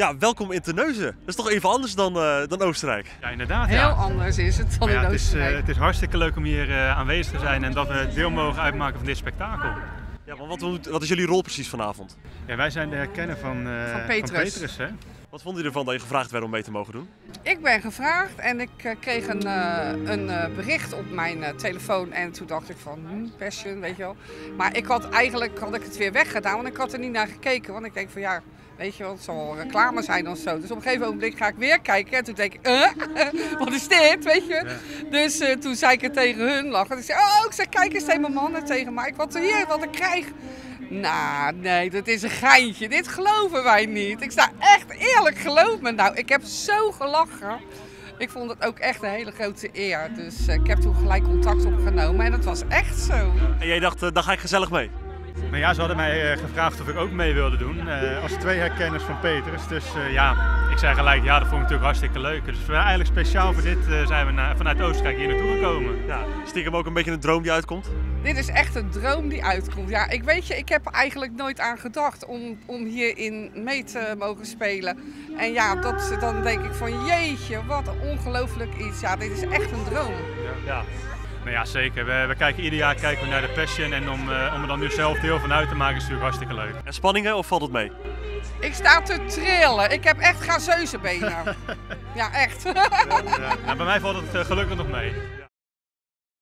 Ja, welkom in Terneuzen. Dat is toch even anders dan Oostenrijk? Ja, inderdaad. Heel Ja. anders is het dan Ja, in Oostenrijk. het is hartstikke leuk om hier aanwezig te zijn en dat we deel mogen uitmaken van dit spektakel. Ja, maar wat is jullie rol precies vanavond? Ja, wij zijn de herkenner van Petrus. hè? Wat vonden jullie ervan dat je gevraagd werd om mee te mogen doen? Ik ben gevraagd en ik kreeg een bericht op mijn telefoon en toen dacht ik van Passion, weet je wel. Maar eigenlijk had ik het weer weggedaan, want ik had er niet naar gekeken. Want ik denk van ja, weet je wel, het zal wel reclame zijn of zo. Dus op een gegeven moment ga ik weer kijken en toen denk ik, wat is dit, weet je. Ja. Dus toen zei ik het tegen hun lachen. Ik zei, ik zei, kijk eens tegen mijn mannen tegen mij, wat ik krijg. Nou, nee, dat is een geintje. Dit geloven wij niet. Ik sta echt eerlijk, geloof me nou. Ik heb zo gelachen. Ik vond het ook echt een hele grote eer. Dus ik heb toen gelijk contact opgenomen en dat was echt zo. En jij dacht, dan ga ik gezellig mee? Maar ja, ze hadden mij gevraagd of ik ook mee wilde doen. Als twee herkenners van Petrus. Dus ja, ik zei gelijk, ja, dat vond ik natuurlijk hartstikke leuk. Dus eigenlijk speciaal voor dit zijn we vanuit Oostenrijk hier naartoe gekomen. Ja, stiekem ook een beetje een droom die uitkomt? Dit is echt een droom die uitkomt. Ja, ik heb er eigenlijk nooit aan gedacht om hierin mee te mogen spelen. En ja, dan denk ik van jeetje, wat een ongelooflijk iets. Ja, dit is echt een droom. Ja. Nou ja, zeker. We kijken ieder jaar naar de Passion en om er dan nu zelf deel van uit te maken is natuurlijk hartstikke leuk. En spanningen of valt het mee? Ik sta te trillen. Ik heb echt gazeuzenbenen. Ja, echt. Ja, bij mij valt het gelukkig nog mee.